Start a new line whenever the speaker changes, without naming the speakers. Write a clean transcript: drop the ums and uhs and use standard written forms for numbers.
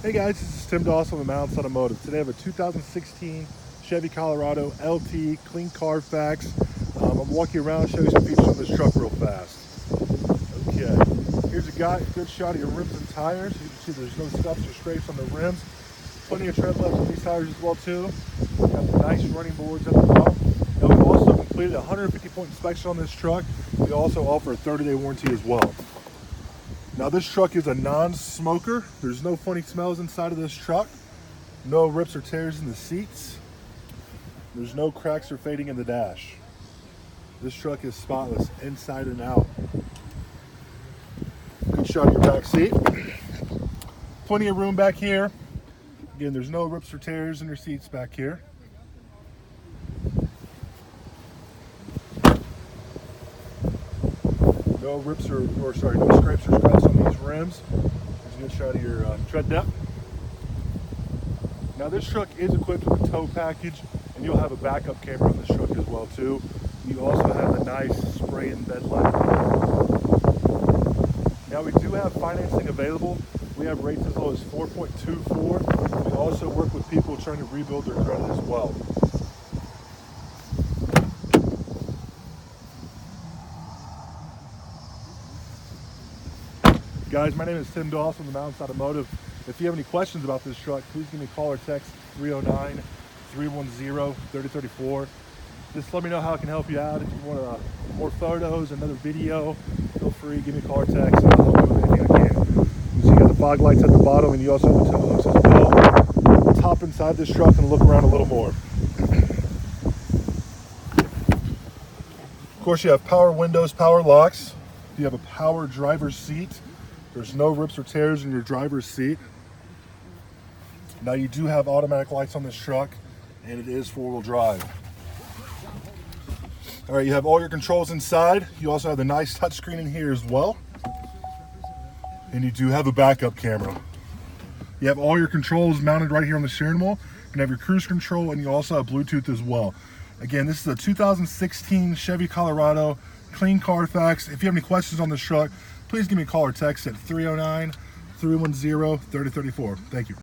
Hey guys, this is Tim Dawson with Maneuverable Automotive. Today I have a 2016 Chevy Colorado LT, clean Carfax. I'm walking around and show you some features on this truck real fast. Okay, here's a good shot of your rims and tires. You can see there's no scuffs or scrapes on the rims. Plenty of tread left on these tires as well too. We got the nice running boards at the bottom. Now we've also completed a 150-point inspection on this truck. We also offer a 30-day warranty as well. Now this truck is a non-smoker. There's no funny smells inside of this truck. No rips or tears in the seats. There's no cracks or fading in the dash. This truck is spotless inside and out. Good shot of your back seat. Plenty of room back here. Again, there's no rips or tears in your seats back here. No rips no scrapes or scuffs on these rims. There's a good shot of your tread depth. Now this truck is equipped with a tow package, and you'll have a backup camera on this truck as well too. You also have a nice spray and bed light. Now we do have financing available. We have rates as low as 4.24. We also work with people trying to rebuild their credit as well. Guys, my name is Tim Dawson with Maneuverable Automotive. If you have any questions about this truck, please give me a call or text 309-310-3034. Just let me know how I can help you out. If you want more photos, another video, feel free, give me a call or text, and I'll help you with anything I can. You see you got the fog lights at the bottom, and you also have the tow hooks as well. Let's hop inside this truck and look around a little more. Of course, you have power windows, power locks. You have a power driver's seat. There's no rips or tears in your driver's seat. Now you do have automatic lights on this truck, and it is four-wheel drive. All right, you have all your controls inside. You also have the nice touchscreen in here as well. And you do have a backup camera. You have all your controls mounted right here on the steering wheel. You have your cruise control, and you also have Bluetooth as well. Again, this is a 2016 Chevy Colorado, clean Carfax. If you have any questions on this truck, please give me a call or text at 309-310-3034. Thank you.